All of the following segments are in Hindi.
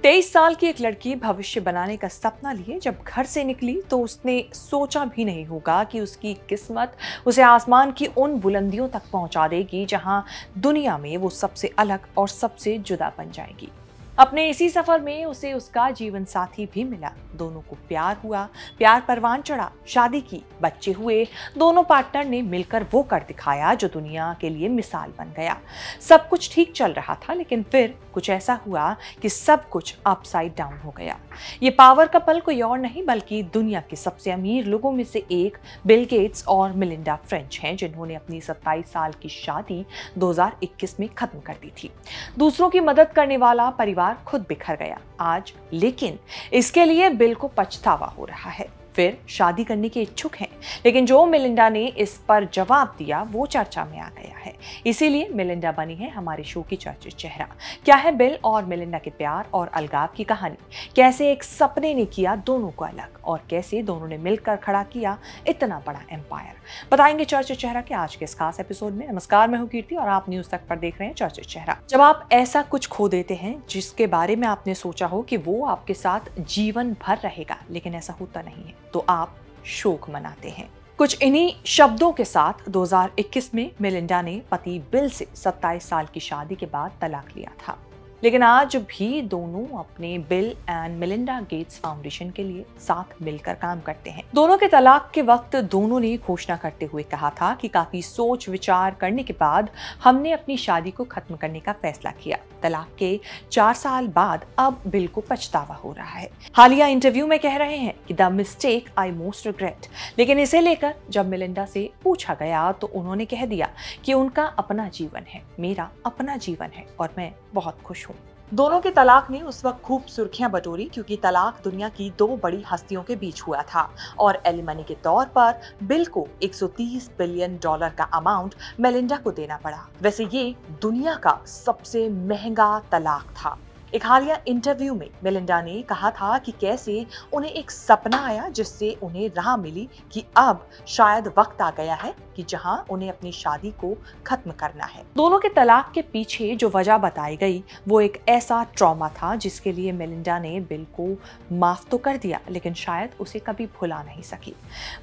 23 साल की एक लड़की भविष्य बनाने का सपना लिए जब घर से निकली तो उसने सोचा भी नहीं होगा कि उसकी किस्मत उसे आसमान की उन बुलंदियों तक पहुंचा देगी जहां दुनिया में वो सबसे अलग और सबसे जुदा बन जाएगी। अपने इसी सफर में उसे उसका जीवन साथी भी मिला। दोनों को प्यार हुआ, प्यार परवान चढ़ा, शादी की, बच्चे हुए। दोनों पार्टनर ने मिलकर वो कर दिखाया जो दुनिया के लिए मिसाल बन गया। सब कुछ ठीक चल रहा था, लेकिन फिर कुछ ऐसा हुआ कि सब कुछ अपसाइड डाउन हो गया। ये पावर कपल कोई और नहीं बल्कि दुनिया के सबसे अमीर लोगों में से एक बिल गेट्स और मिलिंडा फ्रेंच हैं, जिन्होंने अपनी 27 साल की शादी 2021 में खत्म कर दी थी। दूसरों की मदद करने वाला परिवार खुद बिखर गया आज, लेकिन इसके लिए बिल को पछतावा हो रहा है। फिर शादी करने के इच्छुक हैं, लेकिन जो मिलिंडा ने इस पर जवाब दिया वो चर्चा में आ गया है। इसीलिए मिलिंडा बनी है हमारे शो की चर्चित चेहरा। क्या है बिल और मिलिंडा के प्यार और अलगाव की कहानी? कैसे एक सपने ने किया दोनों को अलग और कैसे दोनों ने मिलकर खड़ा किया इतना बड़ा एम्पायर? बताएंगे चर्चित चेहरा के आज के इस खास एपिसोड में। नमस्कार, मैं हूं कीर्ति और आप न्यूज तक पर देख रहे हैं चर्चित चेहरा। जब आप ऐसा कुछ खो देते हैं जिसके बारे में आपने सोचा हो कि वो आपके साथ जीवन भर रहेगा, लेकिन ऐसा होता नहीं है, तो आप शोक मनाते हैं। कुछ इन्हीं शब्दों के साथ 2021 में मिलिंडा ने पति बिल से 27 साल की शादी के बाद तलाक लिया था, लेकिन आज भी दोनों अपने bill and Melinda Gates foundation के लिए साथ मिलकर काम करते हैं। दोनों के तलाक के वक्त दोनों ने घोषणा करते हुए कहा था कि काफी सोच विचार करने के बाद हमने अपनी शादी को खत्म करने का फैसला किया। तलाक के 4 साल बाद अब बिल को पछतावा हो रहा है। हालिया इंटरव्यू में कह रहे हैं कि the mistake I most regret, लेकिन इसे लेकर जब मिलिंडा से पूछा गया तो उन्होंने कह दिया कि उनका अपना जीवन है, मेरा अपना जीवन है और मैं बहुत खुश हूँ। दोनों के तलाक ने उस वक्त खूब सुर्खियां बटोरी क्योंकि तलाक दुनिया की 2 बड़ी हस्तियों के बीच हुआ था और एलिमनी के तौर पर बिल को $130 बिलियन का अमाउंट मिलिंडा को देना पड़ा। वैसे ये दुनिया का सबसे महंगा तलाक था। एक हालिया इंटरव्यू में मिलिंडा ने कहा था कि कैसे उन्हें एक सपना आया जिससे उन्हें राह मिली कि अब शायद वक्त आ गया है कि जहां उन्हें अपनी शादी को खत्म करना है। दोनों के तलाक के पीछे जो वजह बताई गई वो एक ऐसा ट्रॉमा था जिसके लिए मिलिंडा ने बिल को माफ तो कर दिया, लेकिन शायद उसे कभी भुला नहीं सकी।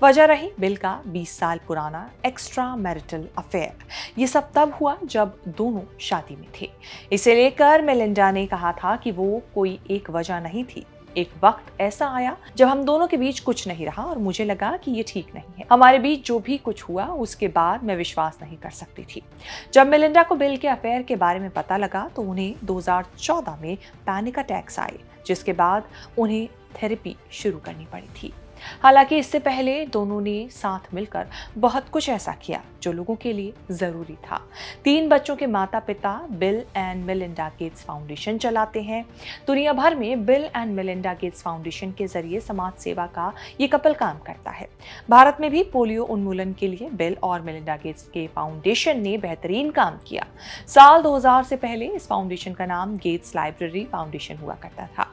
वजह रही बिल का 20 साल पुराना एक्स्ट्रा मैरिटल अफेयर। ये सब तब हुआ जब दोनों शादी में थे। इसे लेकर मिलिंडा ने कहा था कि वो कोई एक वजह नहीं थी। एक वक्त ऐसा आया जब हम दोनों के बीच कुछ नहीं रहा और मुझे लगा कि ये ठीक नहीं है। हमारे बीच जो भी कुछ हुआ उसके बाद मैं विश्वास नहीं कर सकती थी। जब मिलिंडा को बिल के अफेयर के बारे में पता लगा तो उन्हें 2014 में पैनिक अटैक्स आए, जिसके बाद उन्हें थेरेपी शुरू करनी पड़ी थी। हालांकि इससे पहले दोनों ने साथ मिलकर बहुत कुछ ऐसा किया जो लोगों के लिए जरूरी था। 3 बच्चों के माता पिता bill and Melinda Gates foundation चलाते हैं। दुनिया भर में bill and Melinda Gates foundation के जरिए समाज सेवा का ये कपल काम करता है। भारत में भी पोलियो उन्मूलन के लिए बिल और मिलिंडा गेट्स के फाउंडेशन ने बेहतरीन काम किया। साल 2000 से पहले इस फाउंडेशन का नाम गेट्स लाइब्रेरी फाउंडेशन हुआ करता था।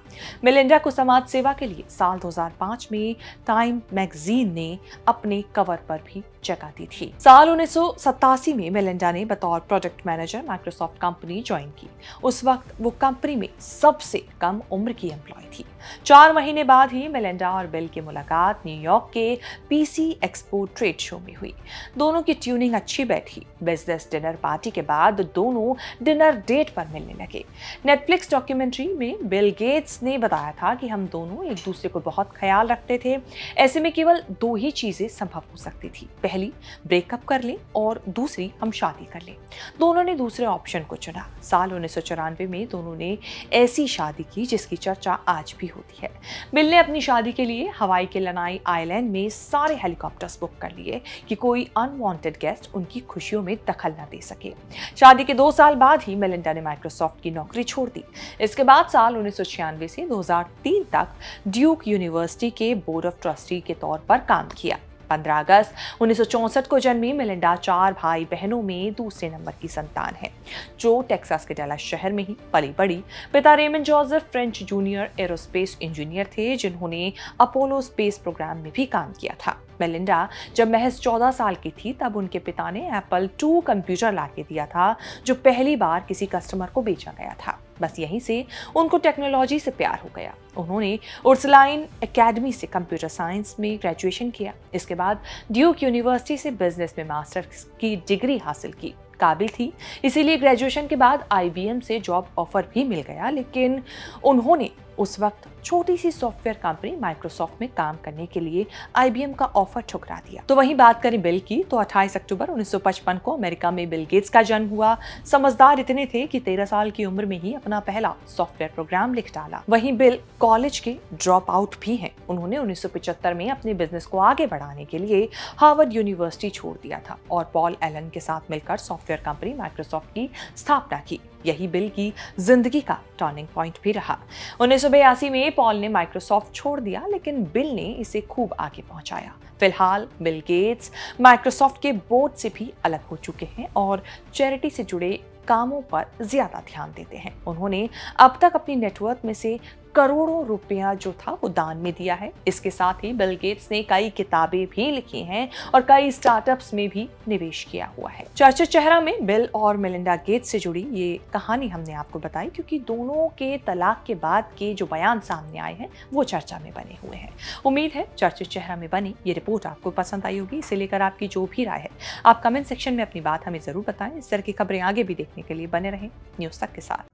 मिलिंडा को समाज सेवा के लिए साल 2005 में टाइम मैगजीन ने अपने कवर पर भी जगह दी थी। साल 1987 में मिलिंडा ने बतौर product manager Microsoft company join की। उस वक्त वो कंपनी में सबसे कम उम्र की एम्प्लॉय थी। 4 महीने बाद ही मिलिंडा और बिल की मुलाकात न्यूयॉर्क के पीसी एक्सपो ट्रेड शो में हुई। दोनों की ट्यूनिंग अच्छी बैठी। बिजनेस डिनर पार्टी के बाद दोनों डिनर डेट पर मिलने लगे। नेटफ्लिक्स डॉक्यूमेंट्री में बिल गेट्स ने बताया था कि हम दोनों एक दूसरे को बहुत ख्याल रखते थे। ऐसे में केवल 2 ही चीजें संभव हो सकती थी, पहली ब्रेकअप कर लें और दूसरी हम शादी कर लें। दोनों ने दूसरे ऑप्शन को चुना। साल 1994 में दोनों ने ऐसी शादी की जिसकी चर्चा आज भी होती है। बिल ने अपनी शादी के लिए हवाई के लनाई आइलैंड में सारे हेलीकॉप्टर्स बुक कर लिए कि कोई अनवांटेड गेस्ट उनकी खुशियों में दखल न दे सके। शादी के 2 साल बाद ही मिलिंडा ने माइक्रोसॉफ्ट की नौकरी छोड़ दी। इसके बाद साल 1996 से 2003 तक ड्यूक यूनिवर्सिटी के बोर्ड ऑफ ट्रस्टी के तौर पर काम किया। 15 अगस्त 1964 को जन्मी मिलिंडा 4 भाई बहनों में दूसरे नंबर की संतान है, जो टेक्सास के डलस शहर में ही पली बड़ी। पिता Raymond Joseph French junior aerospace engineer थे, जिन्होंने अपोलो स्पेस प्रोग्राम में भी काम किया था। मेलिंडा जब महज 14 साल की थी तब उनके पिता ने एप्पल II कंप्यूटर ला के दिया था, जो पहली बार किसी कस्टमर को बेचा गया था। बस यहीं से उनको टेक्नोलॉजी से प्यार हो गया। उन्होंने उर्सुलाइन एकेडमी से कंप्यूटर साइंस में ग्रेजुएशन किया। इसके बाद ड्यूक यूनिवर्सिटी से बिजनेस में मास्टर्स की डिग्री हासिल की। काबिल थी, इसीलिए ग्रेजुएशन के बाद IBM से जॉब ऑफर भी मिल गया, लेकिन उन्होंने उस वक्त छोटी सी सॉफ्टवेयर कंपनी माइक्रोसॉफ्ट में काम करने के लिए IBM का ऑफर ठुकरा दिया। तो वहीं बात करें बिल की, तो 28 अक्टूबर 1955 को अमेरिका में बिल गेट्स का जन्म हुआ। समझदार इतने थे कि 13 साल की उम्र में ही अपना पहला सॉफ्टवेयर प्रोग्राम लिख डाला। वहीं बिल कॉलेज के ड्रॉप आउट भी हैं। उन्होंने 1975 में अपने बिजनेस को आगे बढ़ाने के लिए हार्वर्ड यूनिवर्सिटी छोड़ दिया था और पॉल एलन के साथ मिलकर सॉफ्टवेयर कंपनी माइक्रोसॉफ्ट की स्थापना की। यही बिल की जिंदगी का टर्निंग पॉइंट भी रहा। 1982 में पॉल ने माइक्रोसॉफ्ट छोड़ दिया, लेकिन बिल ने इसे खूब आगे पहुंचाया। फिलहाल बिल गेट्स माइक्रोसॉफ्ट के बोर्ड से भी अलग हो चुके हैं और चैरिटी से जुड़े कामों पर ज्यादा ध्यान देते हैं। उन्होंने अब तक अपनी नेटवर्क में से करोड़ों रुपया जो था वो दान में दिया है। इसके साथ ही बिल गेट्स ने कई किताबें भी लिखी हैं और कई स्टार्टअप्स में भी निवेश किया हुआ है। चर्चित चेहरा में बिल और मेलिंडा गेट्स से जुड़ी ये कहानी हमने आपको बताई क्योंकि दोनों के तलाक के बाद के जो बयान सामने आए हैं वो चर्चा में बने हुए हैं। उम्मीद है चर्चित चेहरा में बनी ये रिपोर्ट आपको पसंद आई होगी। इसे लेकर आपकी जो भी राय है आप कमेंट सेक्शन में अपनी बात हमें जरूर बताएं। इस तरह की खबरें आगे भी देखने के लिए बने रहें न्यूज़ तक के साथ।